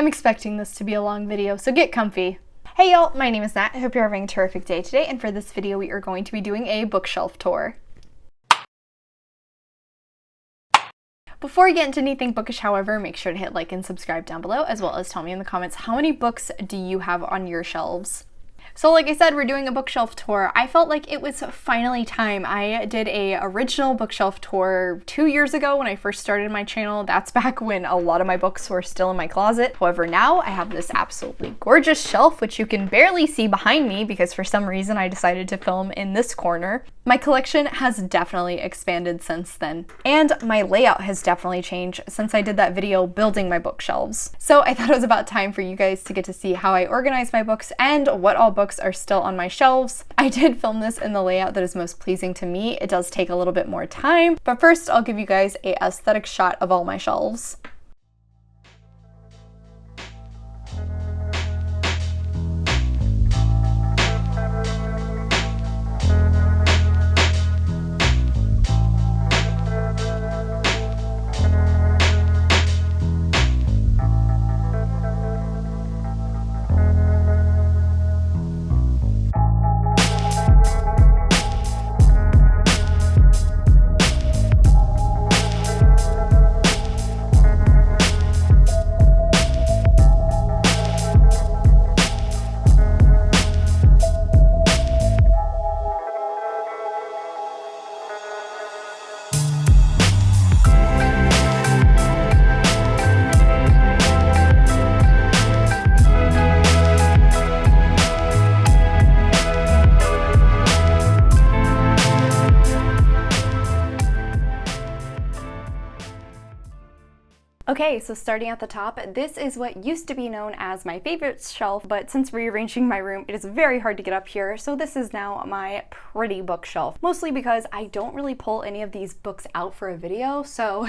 I'm expecting this to be a long video, so get comfy. Hey y'all, my name is Nat. I hope you're having a terrific day today, and for this video we are going to be doing a bookshelf tour. Before we get into anything bookish, however, make sure to hit like and subscribe down below, as well as tell me in the comments how many books do you have on your shelves. So like I said, we're doing a bookshelf tour. I felt like it was finally time. I did a original bookshelf tour 2 years ago when I first started my channel. That's back when a lot of my books were still in my closet. However, now I have this absolutely gorgeous shelf, which you can barely see behind me because for some reason I decided to film in this corner. My collection has definitely expanded since then, and my layout has definitely changed since I did that video building my bookshelves. So I thought it was about time for you guys to get to see how I organize my books and what all books are still on my shelves. I did film this in the layout that is most pleasing to me. It does take a little bit more time, but first I'll give you guys an aesthetic shot of all my shelves. Okay, so starting at the top, this is what used to be known as my favorite shelf, but since rearranging my room, it is very hard to get up here, so this is now my pretty bookshelf. Mostly because I don't really pull any of these books out for a video, so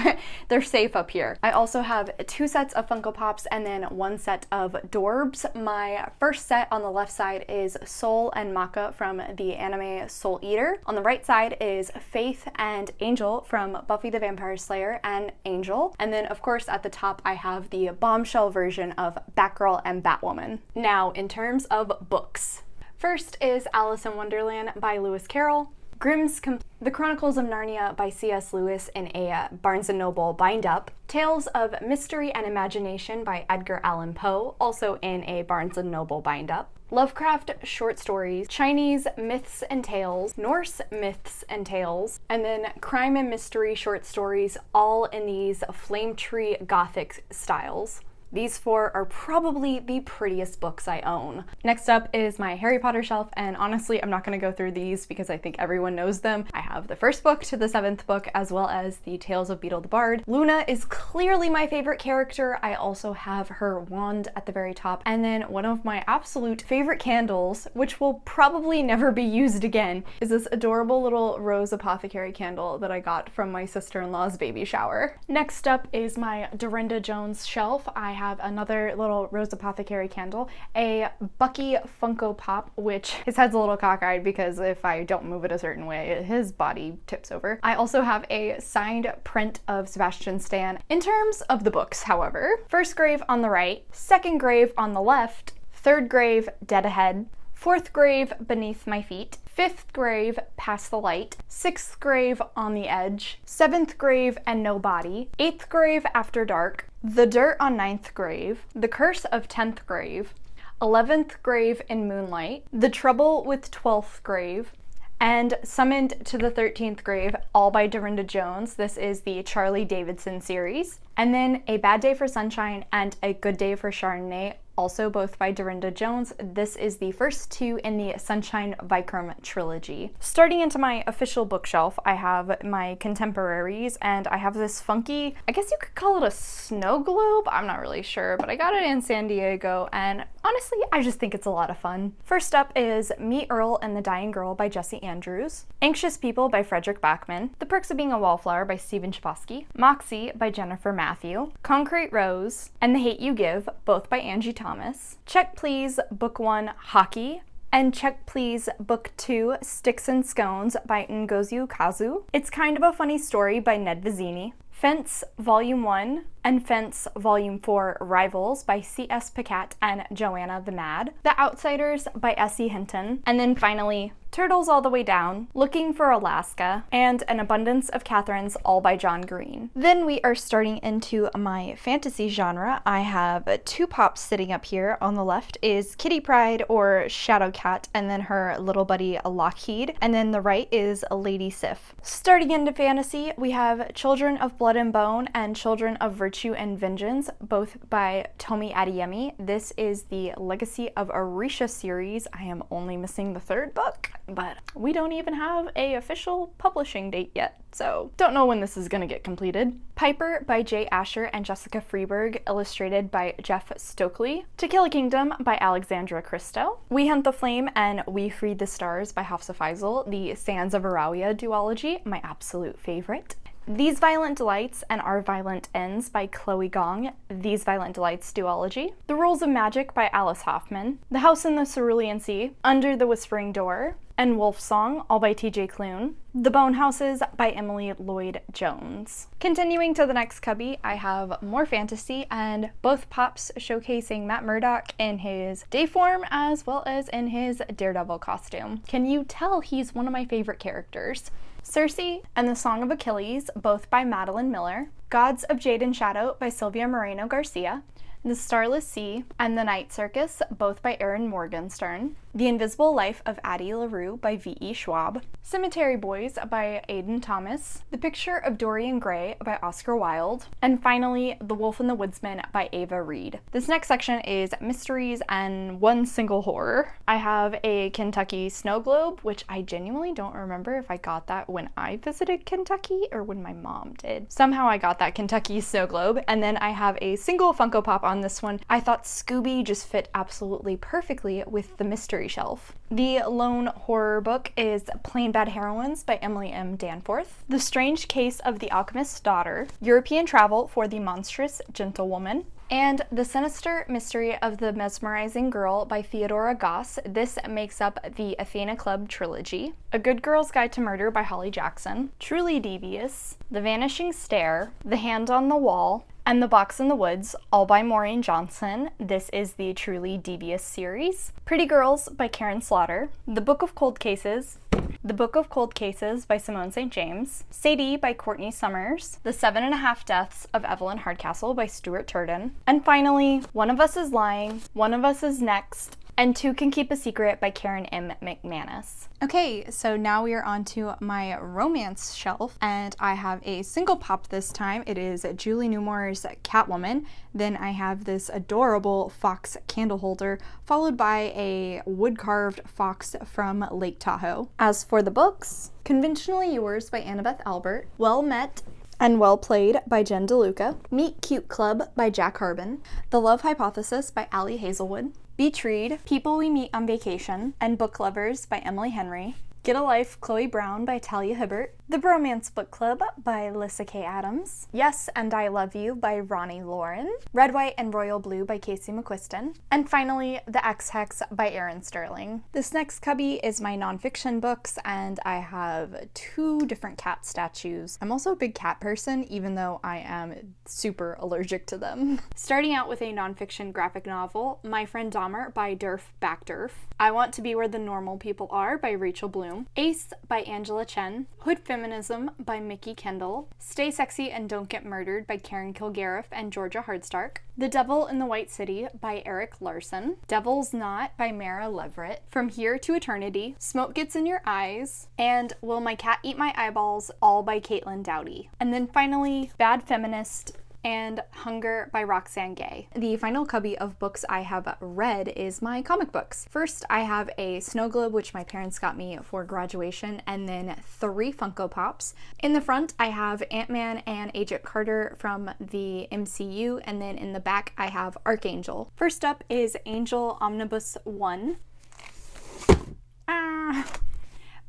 they're safe up here. I also have 2 sets of Funko Pops and then 1 set of Dorbs. My first set on the left side is Soul and Maka from the anime Soul Eater. On the right side is Faith and Angel from Buffy the Vampire Slayer and Angel. And then of course at the top I have the bombshell version of Batgirl and Batwoman. Now in terms of books. First is Alice in Wonderland by Lewis Carroll. The Chronicles of Narnia by C.S. Lewis in a Barnes & Noble bind-up. Tales of Mystery and Imagination by Edgar Allan Poe, also in a Barnes & Noble bind-up. Lovecraft short stories, Chinese myths and tales, Norse myths and tales, and then crime and mystery short stories, all in these flame tree gothic styles. These 4 are probably the prettiest books I own. Next up is my Harry Potter shelf, and honestly, I'm not gonna go through these because I think everyone knows them. I have the 1st book to the 7th book, as well as the Tales of Beedle the Bard. Luna is clearly my favorite character. I also have her wand at the very top, and then one of my absolute favorite candles, which will probably never be used again, is this adorable little rose apothecary candle that I got from my sister-in-law's baby shower. Next up is my Darynda Jones shelf. I have another little rose apothecary candle, a Bucky Funko Pop, which his head's a little cockeyed because if I don't move it a certain way, his body tips over. I also have a signed print of Sebastian Stan. In terms of the books, however, 1st grave on the right, 2nd grave on the left, 3rd grave dead ahead, 4th grave beneath my feet, 5th grave past the light, 6th grave on the edge, 7th grave and no body, 8th grave after dark, the dirt on 9th grave, the curse of 10th grave, 11th grave in moonlight, the trouble with 12th grave, and Summoned to the 13th Grave, all by Darynda Jones. This is the Charlie Davidson series. And then A Bad Day for Sunshine and A Good Day for Chardonnay, also both by Darynda Jones. This is the first 2 in the Sunshine Vikram trilogy. Starting into my official bookshelf, I have my contemporaries, and I have this funky, I guess you could call it a snow globe, I'm not really sure, but I got it in San Diego, and honestly, I just think it's a lot of fun. First up is Meet Earl and the Dying Girl by Jesse Andrews, Anxious People by Frederick Backman, The Perks of Being a Wallflower by Stephen Chbosky, Moxie by Jennifer Matthew, Concrete Rose, and The Hate You Give, both by Angie Thomas, Check Please Book 1 Hockey, and Check Please Book 2 Sticks and Scones by Ngozi Kazu. It's Kind of a Funny Story by Ned Vizzini, Fence Volume 1 and Fence Volume 4 Rivals by C.S. Pacat and Joanna the Mad, The Outsiders by 𝗖cie heç𝘁, and then finally Turtles All the Way Down, Looking for Alaska, and An Abundance of Catherines, all by John Green. Then we are starting into my fantasy genre. I have two pops sitting up here. On the left is Kitty Pryde or Shadowcat, and then her little buddy Lockheed, and then the right is Lady Sif. Starting into fantasy, we have Children of Blood and Bone and Children of Virtue and Vengeance, both by Tomi Adeyemi. This is the Legacy of 𝗖cie series. I am only missing the third book, but we don't even have an official publishing date yet, so don't know when this is gonna get completed. Piper by Jay Asher and Jessica Freeberg, illustrated by Jeff Stokely. To Kill a Kingdom by Alexandra Christo. We Hunt the Flame and We Freed the Stars by Hafsa Faizal, the Sands of Aralia duology, my absolute favorite. These Violent Delights and Our Violent Ends by Chloe Gong, These Violent Delights duology. The Rules of Magic by Alice Hoffman. The House in the Cerulean Sea, Under the Whispering Door, and Wolf Song, all by T.J. Klune. The Bone Houses by Emily Lloyd Jones. Continuing to the next cubby, I have more fantasy and both pops showcasing Matt Murdock in his day form as well as in his Daredevil costume. Can you tell he's one of my favorite characters? 𝗖cie and the Song of Achilles, both by Madeline Miller. Gods of Jade and Shadow by Sylvia Moreno Garcia. The Starless Sea and The Night Circus, both by Erin Morgenstern. The Invisible Life of Addie LaRue by V.E. Schwab. Cemetery Boys by Aidan Thomas. The Picture of Dorian Gray by Oscar Wilde. And finally, The Wolf and the Woodsman by Ava Reed. This next section is mysteries and one single horror. I have a Kentucky snow globe, which I genuinely don't remember if I got that when I visited Kentucky or when my mom did. Somehow I got that Kentucky snow globe, and then I have a single Funko Pop on this one. I thought Scooby just fit absolutely perfectly with the mystery shelf. The lone horror book is Plain Bad Heroines by Emily M. Danforth. The Strange Case of the Alchemist's Daughter. European Travel for the Monstrous Gentlewoman. And The Sinister Mystery of the Mesmerizing Girl by Theodora Goss. This makes up the Athena Club trilogy. A Good Girl's Guide to Murder by Holly Jackson. Truly Devious. The Vanishing Stare. The Hand on the Wall. And The Box in the Woods, all by Maureen Johnson. This is the Truly Devious series. Pretty Girls by Karen Slaughter. The Book of Cold Cases. The Book of Cold Cases by Simone St. James. Sadie by Courtney Summers. The 7.5 Deaths of Evelyn Hardcastle by Stuart Turton. And finally, One of Us is Lying, One of Us is Next, and Two Can Keep a Secret by Karen M. McManus. Okay, so now we are on to my romance shelf, and I have a single pop this time. It is Julie Newmar's Catwoman. Then I have this adorable fox candle holder, followed by a wood-carved fox from Lake Tahoe. As for the books, Conventionally Yours by Annabeth Albert, Well Met and Well Played by Jen DeLuca, Meet Cute Club by Jack Harbin, The Love Hypothesis by Allie Hazelwood, Beach Read, People We Meet on Vacation, and Book Lovers by Emily Henry, Get a Life, Chloe Brown by Talia Hibbert, The Bromance Book Club by Alyssa K. Adams, Yes and I Love You by Ronnie Lauren, Red, White, and Royal Blue by Casey McQuiston, and finally, The X-Hex by Erin Sterling. This next cubby is my nonfiction books, and I have two different cat statues. I'm also a big cat person, even though I am super allergic to them. Starting out with a nonfiction graphic novel, My Friend Dahmer by Durf Backdurf, I Want to Be Where the Normal People Are by Rachel Bloom, Ace by Angela Chen, Hood Feminism by Mickey Kendall, Stay Sexy and Don't Get Murdered by Karen Kilgariff and Georgia Hardstark, The Devil in the White City by Eric Larson, Devil's Knot by Mara Leverett, From Here to Eternity, Smoke Gets in Your Eyes, and Will My Cat Eat My Eyeballs, all by Caitlin Dowdy. And then finally, Bad Feminist and Hunger by Roxane Gay. The final cubby of books I have read is my comic books. First, I have a snow globe, which my parents got me for graduation, and then 3 Funko Pops. In the front, I have Ant-Man and Agent Carter from the MCU, and then in the back, I have Archangel. First up is Angel Omnibus 1.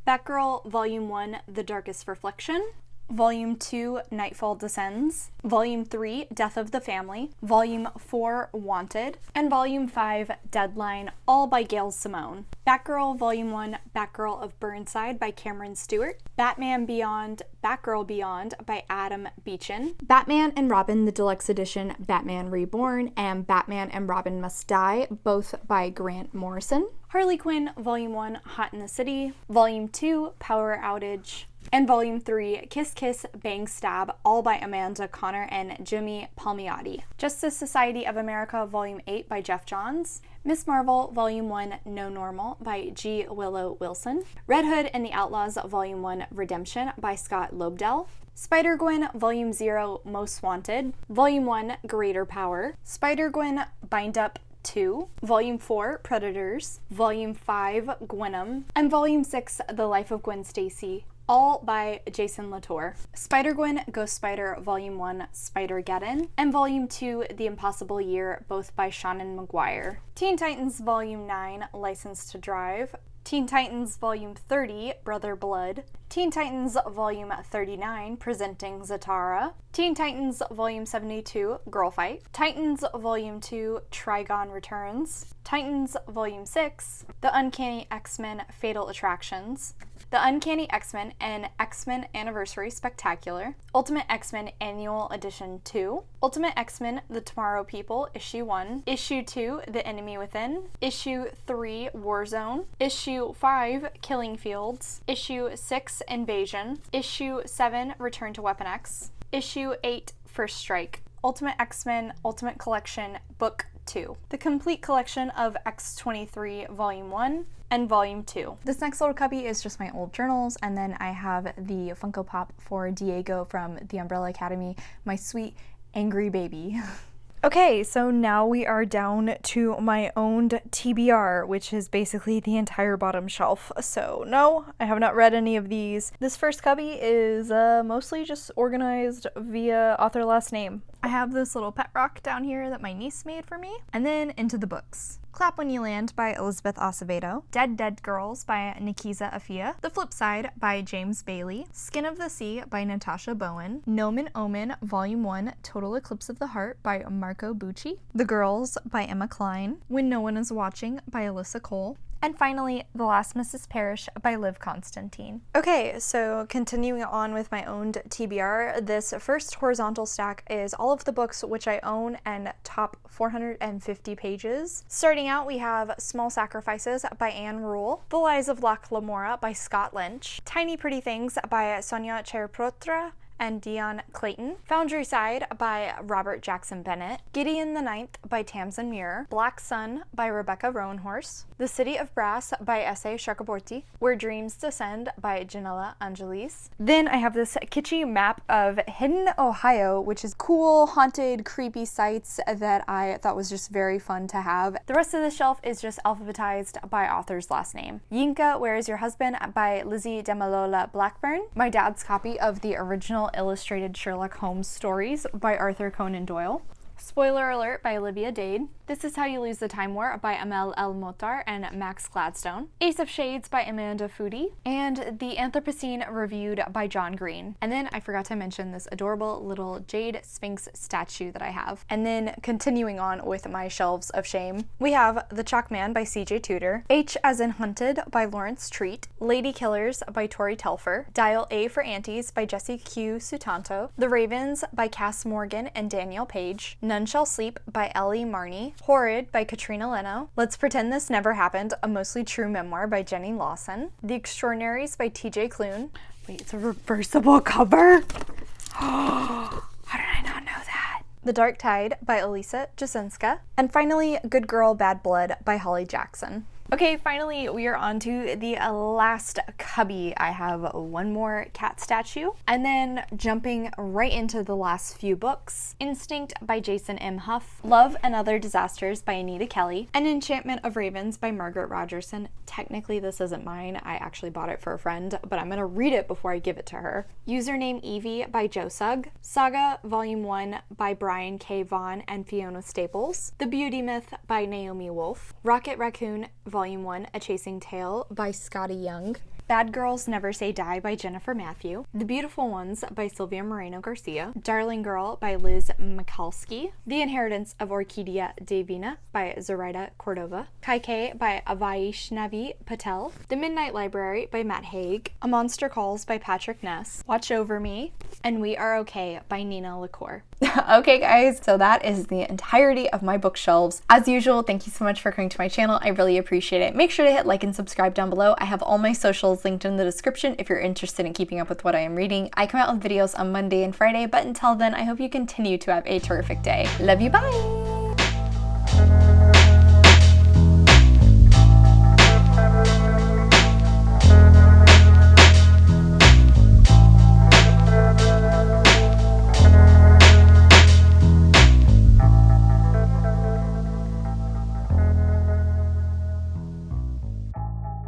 Batgirl Volume 1, The Darkest Reflection. Volume 2, Nightfall Descends, Volume 3, Death of the Family, Volume 4, Wanted, and Volume 5, Deadline, all by Gail Simone. Batgirl Volume 1, Batgirl of Burnside by Cameron Stewart, Batman Beyond, Batgirl Beyond by Adam Beechin, Batman and Robin the Deluxe Edition, Batman Reborn, and Batman and Robin Must Die, both by Grant Morrison, Harley Quinn Volume 1, Hot in the City, Volume 2, Power Outage, and Volume 3, Kiss Kiss Bang Stab, all by Amanda Connor and Jimmy Palmiotti. Justice Society of America Volume 8 by Jeff Johns, Miss Marvel Volume 1, No Normal by G. Willow Wilson, Red Hood and the Outlaws Volume 1, Redemption by Scott Lobdell, Spider-Gwen Volume 0, Most Wanted, Volume 1, Greater Power, Spider-Gwen Bind Up 2, Volume 4, Predators, Volume 5, Gwenom, and Volume 6, The Life of Gwen Stacy, all by Jason Latour. Spider-Gwen Ghost Spider Volume 1, Spider-Geddon, and Volume 2, The Impossible Year, both by Shannon McGuire. Teen Titans Volume 9, License to Drive, Teen Titans Volume 30, Brother Blood, Teen Titans Volume 39, Presenting Zatara, Teen Titans Volume 72, Girl Fight, Titans Volume 2, Trigon Returns, Titans Volume 6, The Uncanny X-Men Fatal Attractions, The Uncanny X-Men and X-Men Anniversary Spectacular, Ultimate X-Men Annual Edition 2, Ultimate X-Men The Tomorrow People Issue 1, Issue 2 The Enemy Within, Issue 3 Warzone, Issue 5 Killing Fields, Issue 6 Invasion, Issue 7 Return to Weapon X, Issue 8 First Strike, Ultimate X-Men Ultimate Collection Book 2, the complete collection of X-23 Volume 1 and Volume 2. This next little cubby is just my old journals, and then I have the Funko Pop for Diego from the Umbrella Academy, my sweet angry baby. Okay, so now we are down to my owned TBR, which is basically the entire bottom shelf. So no, I have not read any of these. This first cubby is mostly just organized via author last name. I have this little pet rock down here that my niece made for me, and then into the books. Clap When You Land by Elizabeth Acevedo, Dead Dead Girls by Nikiza Afia, The Flip Side by James Bailey, Skin of the Sea by Natasha Bowen, Nomen Omen Volume 1 Total Eclipse of the Heart by Marco Bucci, The Girls by Emma Cline, When No One Is Watching by Alyssa Cole, and finally, The Last Mrs. Parrish by Liv Constantine. Okay, so continuing on with my owned TBR, this first horizontal stack is all of the books which I own and top 450 pages. Starting out, we have Small Sacrifices by Anne Rule, The Lies of Locke Lamora by Scott Lynch, Tiny Pretty Things by Sonia Cherprotra and Dion Clayton, Foundry Side by Robert Jackson Bennett, Gideon the Ninth by Tamsin Muir, Black Sun by Rebecca Roanhorse, The City of Brass by S.A. Chakraborty, Where Dreams Descend by Janella Angelis. Then I have this kitschy map of Hidden Ohio, which is cool, haunted, creepy sites that I thought was just very fun to have. The rest of the shelf is just alphabetized by author's last name. Yinka, Where Is Your Husband by Lizzie Demalola Blackburn, my dad's copy of the original illustrated Sherlock Holmes stories by Arthur Conan Doyle. Spoiler alert by Olivia Dade. This Is How You Lose the Time War by Amel El Motar and Max Gladstone. Ace of Shades by Amanda Foody. And The Anthropocene Reviewed by John Green. And then I forgot to mention this adorable little jade sphinx statue that I have. And then continuing on with my shelves of shame, we have The Chalk Man by CJ Tudor. H as in Hunted by Lawrence Treat. Lady Killers by Tori Telfer. Dial A for Aunties by Jessie Q. Sutanto. The Ravens by Cass Morgan and Danielle Page. None Shall Sleep by Ellie Marney. Horrid by Katrina Leno. Let's Pretend This Never Happened, a mostly true memoir by Jenny Lawson. The Extraordinaries by TJ Klune. Wait, it's a reversible cover? How did I not know that? The Dark Tide by Elisa Jasinska. And finally, Good Girl, Bad Blood by Holly Jackson. Okay, finally we are on to the last cubby. I have one more cat statue, and then jumping right into the last few books. Instinct by Jason M. Huff, Love and Other Disasters by Anita Kelly, and Enchantment of Ravens by Margaret Rogerson. Technically this isn't mine, I actually bought it for a friend, but I'm gonna read it before I give it to her. Username Evie by Joe Sugg, Saga Volume 1 by Brian K. Vaughan and Fiona Staples, The Beauty Myth by Naomi Wolf, Rocket Raccoon Volume 1, A Chasing Tale by Scotty Young, Bad Girls Never Say Die by Jennifer Matthew, The Beautiful Ones by Sylvia Moreno Garcia, Darling Girl by Liz Mikulski, The Inheritance of Orquídea Divina by Zoraida Cordova, 𝗖cie by 𝗖ście Patel, The Midnight Library by Matt Haig, A Monster Calls by Patrick Ness, Watch Over Me, and We Are Okay by Nina LaCour. Okay guys, so that is the entirety of my bookshelves. As usual, thank you so much for coming to my channel. I really appreciate it. Make sure to hit like and subscribe down below. I have all my socials linked in the description if you're interested in keeping up with what I am reading. I come out with videos on Monday and Friday, but until then, I hope you continue to have a terrific day. Love you, bye!